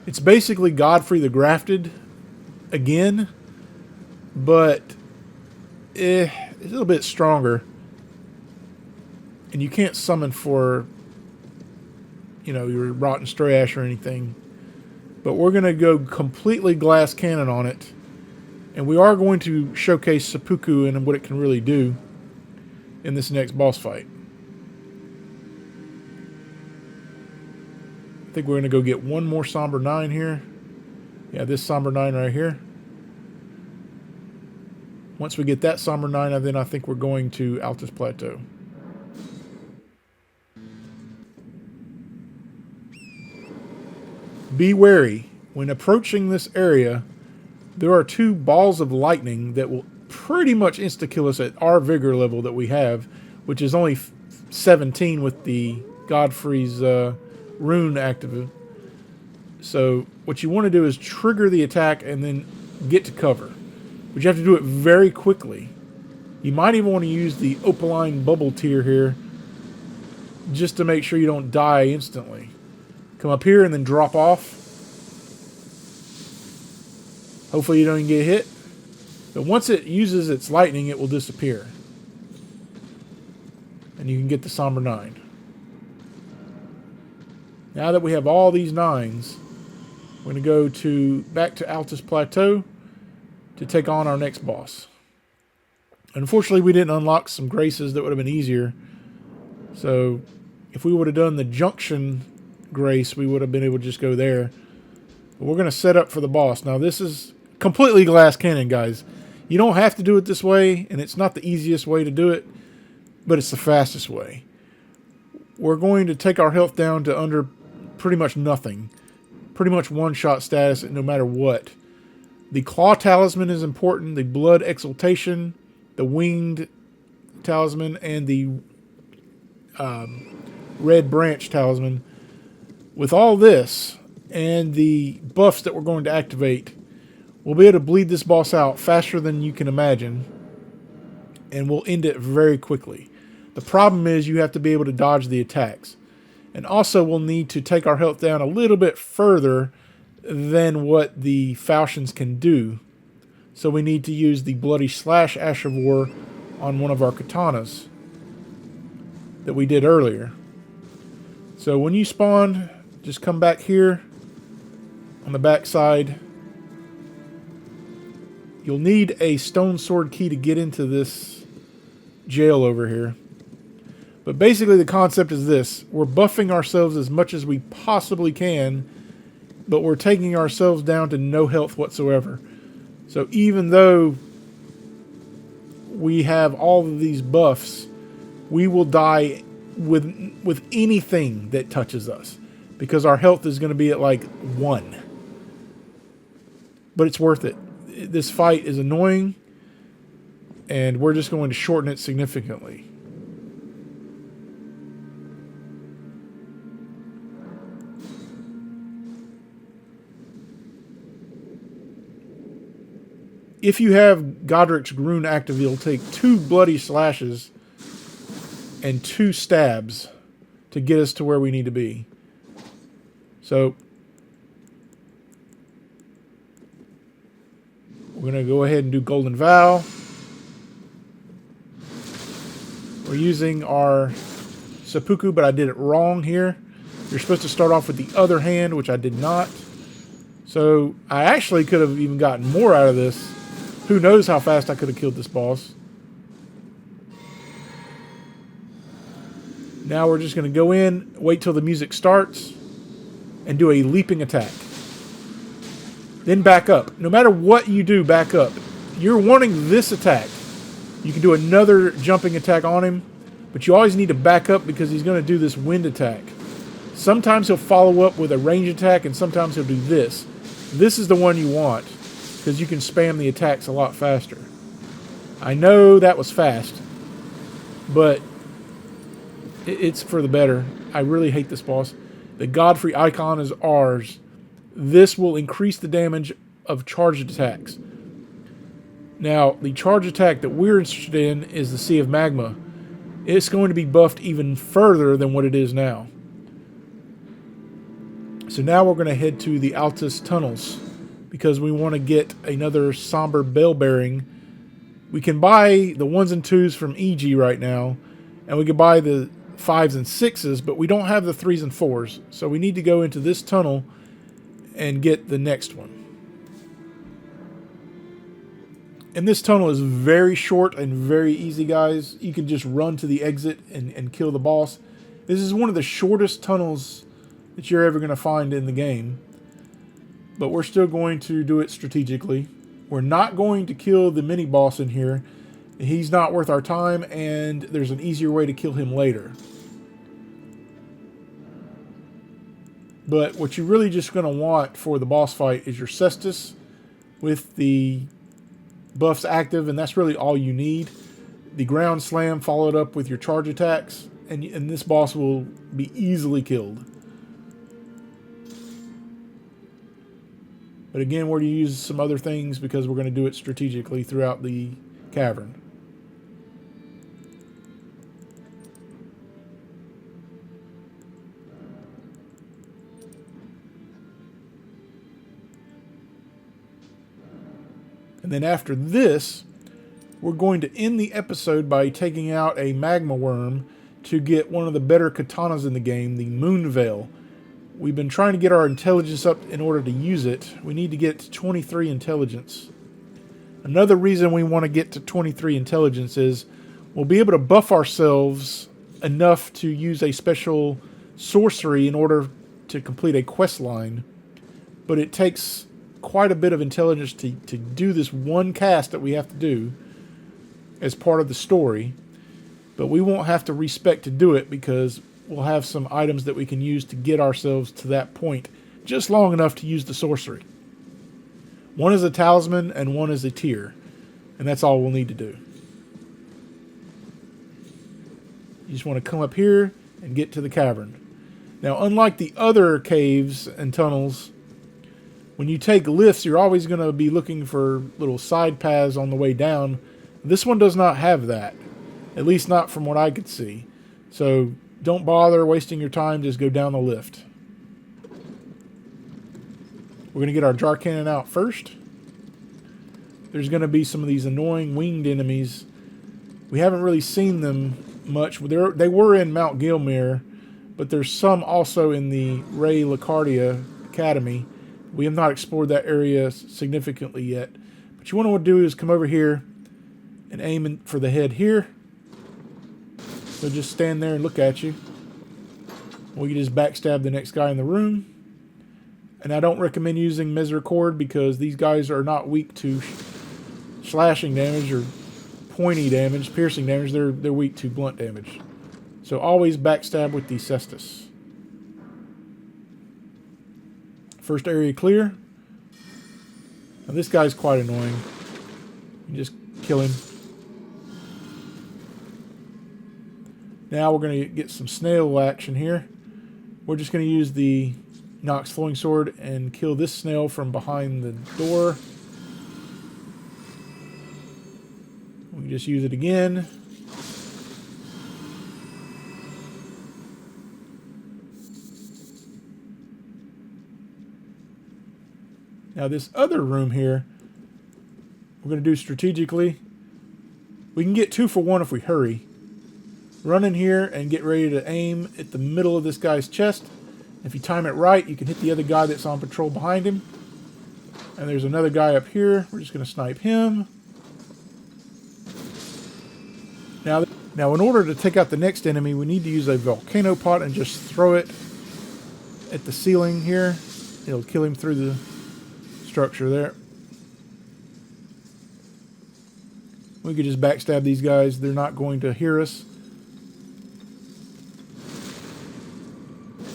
It's basically Godefroy the Grafted again, but it's a little bit stronger. And you can't summon for, your Rotten Stray Ash or anything. But we're going to go completely glass cannon on it. And we are going to showcase Seppuku and what it can really do in this next boss fight. I think we're going to go get one more Somber 9 here. Yeah, this Somber 9 right here. Once we get that Somber 9, then I think we're going to Altus Plateau. Be wary. When approaching this area, there are 2 balls of lightning that will pretty much insta-kill us at our vigor level that we have, which is only 17 with the Godfrey's rune active. So what you want to do is trigger the attack and then get to cover. But you have to do it very quickly. You might even want to use the opaline bubble tier here just to make sure you don't die instantly. Come up here and then drop off. Hopefully you don't even get hit. But once it uses its lightning, it will disappear. And you can get the Somber 9. Now that we have all these 9s, we're going to go back to Altus Plateau to take on our next boss. Unfortunately, we didn't unlock some graces that would have been easier. So, if we would have done the Junction grace, we would have been able to just go there. But we're going to set up for the boss. Now, this is completely glass cannon, guys. You don't have to do it this way, and it's not the easiest way to do it, but it's the fastest way. We're going to take our health down to under pretty much nothing. Pretty much one-shot status no matter what. The Claw Talisman is important, the Blood Exaltation, the Winged Talisman, and the Red Branch Talisman. With all this, and the buffs that we're going to activate, we'll be able to bleed this boss out faster than you can imagine, and we'll end it very quickly. The problem is you have to be able to dodge the attacks. And also we'll need to take our health down a little bit further than what the falchions can do. So we need to use the Bloody Slash Ash of War on one of our katanas that we did earlier. So when you spawn, just come back here on the back side. You'll need a stone sword key to get into this jail over here. But basically the concept is this. We're buffing ourselves as much as we possibly can, but we're taking ourselves down to no health whatsoever. So even though we have all of these buffs, we will die with anything that touches us, because our health is going to be at like 1. But it's worth it. This fight is annoying, and we're just going to shorten it significantly. If you have Godric's rune active, you'll take 2 bloody slashes and 2 stabs to get us to where we need to be. So we're going to go ahead and do Golden Vow. We're using our Seppuku, but I did it wrong here. You're supposed to start off with the other hand, which I did not. So I actually could have even gotten more out of this. Who knows how fast I could have killed this boss. Now we're just going to go in, wait till the music starts, and do a leaping attack. Then back up. No matter what you do, back up. You're wanting this attack. You can do another jumping attack on him, but you always need to back up because he's going to do this wind attack. Sometimes he'll follow up with a range attack, and sometimes he'll do this. This is the one you want, because you can spam the attacks a lot faster. I know that was fast, but it's for the better. I really hate this boss. The Godfrey icon is ours. This will increase the damage of charged attacks. Now, the charge attack that we're interested in is the Sea of Magma. It's going to be buffed even further than what it is now. So now we're going to head to the Altus Tunnels, because we want to get another Somber Bell Bearing. We can buy the 1s and 2s from EG right now, and we can buy the 5s and 6s, but we don't have the 3s and 4s. So we need to go into this tunnel and get the next one. And this tunnel is very short and very easy, guys. You can just run to the exit and kill the boss. This is one of the shortest tunnels that you're ever going to find in the game. But we're still going to do it strategically. We're not going to kill the mini-boss in here. He's not worth our time, and there's an easier way to kill him later. But what you're really just going to want for the boss fight is your Cestus with the buffs active, and that's really all you need. The ground slam followed up with your charge attacks, and this boss will be easily killed. But again, we're going to use some other things because we're going to do it strategically throughout the cavern. And then after this, we're going to end the episode by taking out a Magma Wyrm to get one of the better katanas in the game, the Moon Veil. We've been trying to get our intelligence up in order to use it. We need to get to 23 intelligence. Another reason we want to get to 23 intelligence is we'll be able to buff ourselves enough to use a special sorcery in order to complete a quest line. But it takes quite a bit of intelligence to do this one cast that we have to do as part of the story. But we won't have to respec to do it because we'll have some items that we can use to get ourselves to that point just long enough to use the sorcery. One is a talisman and one is a tier. And that's all we'll need to do. You just want to come up here and get to the cavern. Now, unlike the other caves and tunnels, when you take lifts, you're always going to be looking for little side paths on the way down. This one does not have that. At least not from what I could see. So don't bother wasting your time. Just go down the lift. We're going to get our jar cannon out first. There's going to be some of these annoying winged enemies. We haven't really seen them much. They were in Mount Gilmere, but there's some also in the Ray Lacardia Academy. We have not explored that area significantly yet. But you want to do is come over here and aim for the head here. So just stand there and look at you. We can just backstab the next guy in the room. And I don't recommend using Misericord because these guys are not weak to slashing damage or pointy damage, piercing damage. They're weak to blunt damage. So always backstab with the Cestus. First area clear. Now this guy's quite annoying. You just kill him. Now we're going to get some snail action here. We're just going to use the Nox Flowing Sword and kill this snail from behind the door. We can just use it again. Now this other room here, we're going to do strategically. We can get 2 for 1 if we hurry. Run in here and get ready to aim at the middle of this guy's chest. If you time it right, you can hit the other guy that's on patrol behind him. And there's another guy up here. We're just going to snipe him. Now in order to take out the next enemy, we need to use a volcano pot and just throw it at the ceiling here. It'll kill him through the structure there. We could just backstab these guys. They're not going to hear us.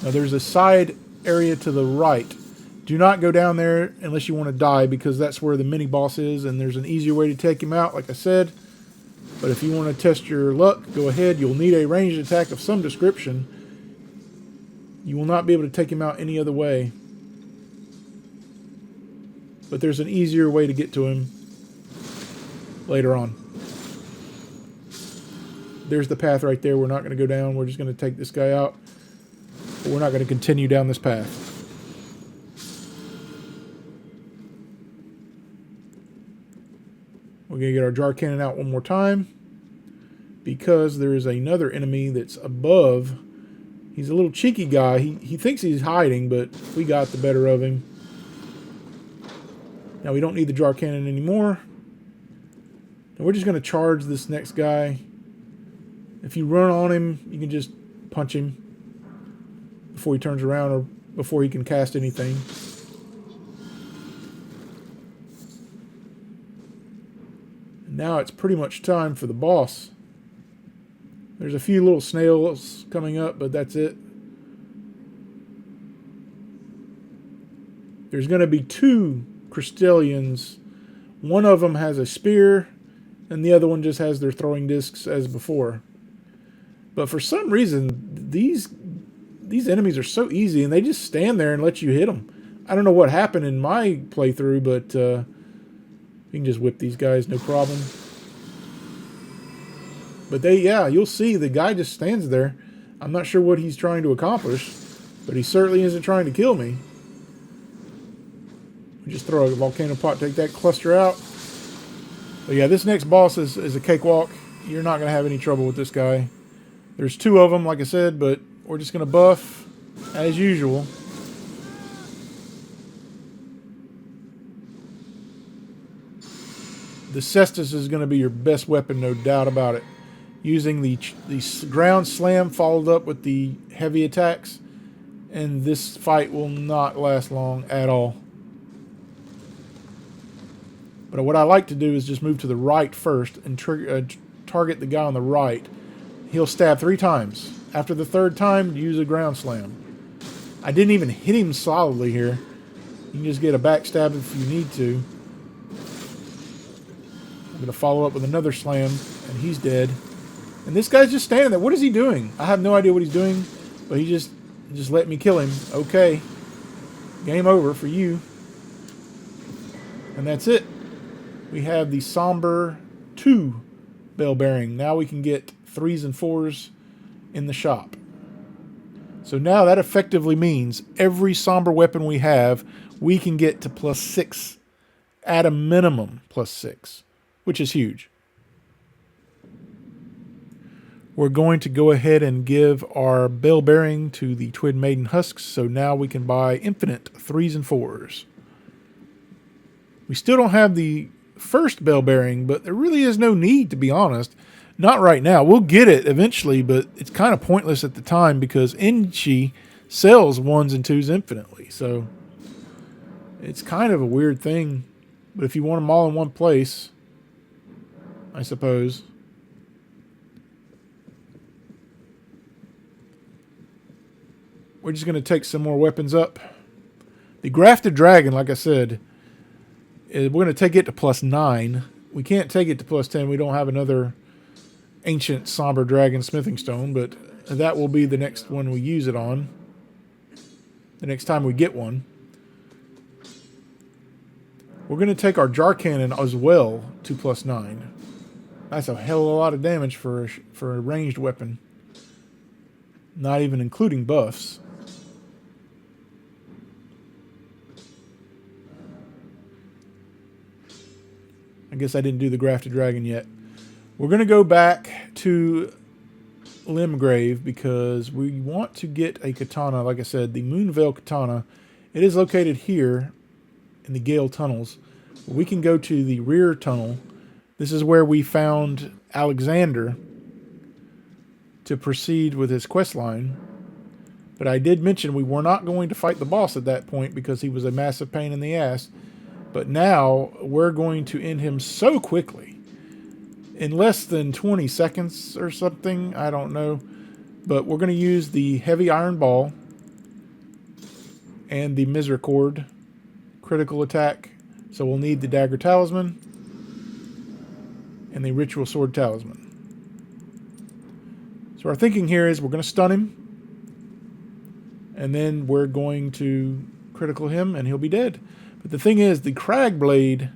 Now there's a side area to the right. Do not go down there unless you want to die because that's where the mini boss is and there's an easier way to take him out, like I said. But if you want to test your luck, go ahead. You'll need a ranged attack of some description. You will not be able to take him out any other way. But there's an easier way to get to him later on. There's the path right there. We're not going to go down. We're just going to take this guy out. But we're not going to continue down this path. We're going to get our jar cannon out one more time. because there is another enemy that's above. He's a little cheeky guy. He thinks he's hiding, but we got the better of him. Now we don't need the jar cannon anymore. And we're just going to charge this next guy. If you run on him, you can just punch him before he turns around or before he can cast anything. And now it's pretty much time for the boss. There's a few little snails coming up, but that's it. There's going to be 2 Crystallians. One of them has a spear, and the other one just has their throwing discs as before. But for some reason, these enemies are so easy, and they just stand there and let you hit them. I don't know what happened in my playthrough, but you can just whip these guys, no problem. But you'll see the guy just stands there. I'm not sure what he's trying to accomplish, but he certainly isn't trying to kill me. We just throw a volcano pot, take that cluster out. But yeah, this next boss is a cakewalk. You're not going to have any trouble with this guy. There's 2 of them, like I said, but we're just going to buff as usual. The Cestus is going to be your best weapon, no doubt about it. Using the ground slam followed up with the heavy attacks, and this fight will not last long at all. But what I like to do is just move to the right first and target the guy on the right. He'll stab 3 times. After the 3rd time, use a ground slam. I didn't even hit him solidly here. You can just get a backstab if you need to. I'm going to follow up with another slam, and he's dead. And this guy's just standing there. What is he doing? I have no idea what he's doing, but he just let me kill him. Okay. Game over for you. And that's it. We have the Somber 2 bell bearing. Now we can get 3s and 4s in the shop. So now that effectively means every Somber weapon we have, we can get to +6. At a minimum, +6. Which is huge. We're going to go ahead and give our bell bearing to the Twin Maiden Husks, so now we can buy infinite 3s and 4s. We still don't have the first bell bearing, but there really is no need, to be honest. Not right now. We'll get it eventually, but it's kind of pointless at the time because Enchi sells 1s and 2s infinitely. So it's kind of a weird thing. But if you want them all in one place, I suppose. We're just going to take some more weapons up. The Grafted Dragon, like I said, we're going to take it to +9. We can't take it to +10. We don't have another ancient Somber Dragon smithing stone, but that will be the next one we use it on. The next time we get one. We're going to take our jar cannon as well to +9. That's a hell of a lot of damage for a ranged weapon. Not even including buffs. I guess I didn't do the Grafted Dragon yet. We're going to go back to Limgrave because we want to get a katana. Like I said, the Moonveil katana. It is located here in the Gale Tunnels. We can go to the rear tunnel. This is where we found Alexander to proceed with his quest line. But I did mention we were not going to fight the boss at that point because he was a massive pain in the ass. But now we're going to end him so quickly. In less than 20 seconds or something. I don't know. But we're going to use the Heavy Iron Ball and the Misericord critical attack. So we'll need the Dagger Talisman and the Ritual Sword Talisman. So our thinking here is we're going to stun him. And then we're going to critical him and he'll be dead. But the thing is, the Crag Blade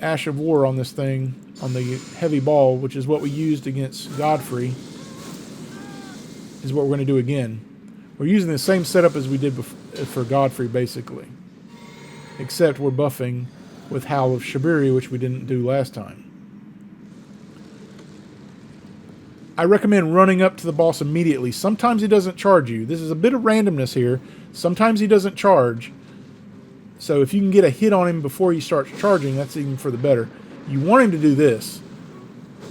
Ash of War on this thing, on the heavy ball, which is what we used against Godfrey, is what we're going to do again. We're using the same setup as we did for Godfrey, basically. Except we're buffing with Howl of Shabiri, which we didn't do last time. I recommend running up to the boss immediately. Sometimes he doesn't charge you. This is a bit of randomness here. Sometimes he doesn't charge. So if you can get a hit on him before he starts charging, that's even for the better. You want him to do this.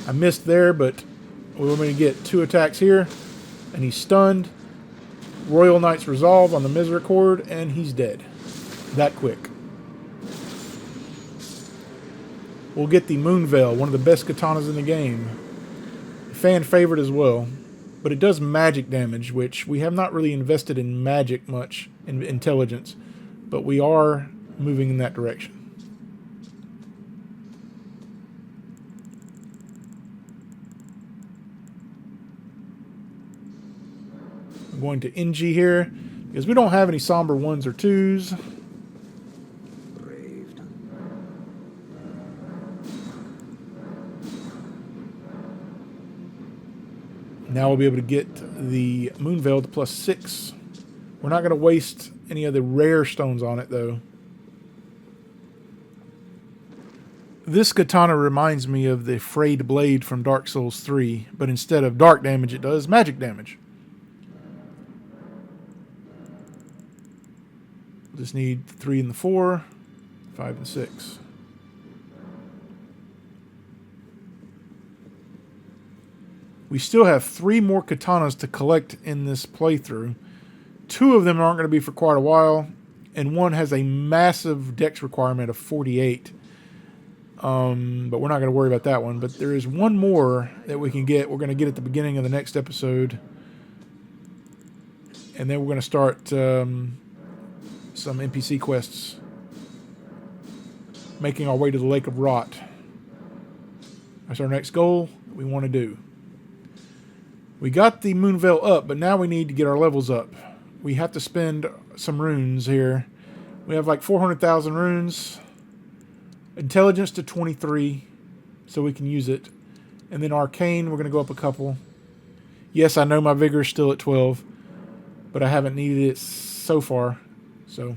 I missed there, but we're going to get 2 attacks here. And he's stunned. Royal Knight's Resolve on the Misericord, and he's dead. That quick. We'll get the Moonveil, one of the best katanas in the game. Fan favorite as well. But it does magic damage, which we have not really invested in magic much, in intelligence. But we are moving in that direction. I'm going to NG here, because we don't have any somber 1s or 2s. Now we'll be able to get the Moonveil to +6. We're not going to waste any of the rare stones on it, though. This katana reminds me of the Frayed Blade from Dark Souls 3, but instead of dark damage, it does magic damage. We'll just need 3 and the 4, 5 and 6. We still have 3 more katanas to collect in this playthrough. 2 of them aren't going to be for quite a while, and 1 has a massive dex requirement of 48. But we're not going to worry about that one. But there is 1 more that we can get. We're going to get at the beginning of the next episode. And then we're going to start some NPC quests. Making our way to the Lake of Rot. That's our next goal that we want to do. We got the Moonveil up, but now we need to get our levels up. We have to spend some runes here. We have like 400,000 runes. Intelligence to 23, so we can use it. And then Arcane, we're going to go up a couple. Yes, I know my Vigor is still at 12, but I haven't needed it so far. So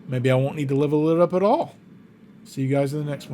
maybe I won't need to level it up at all. See you guys in the next one.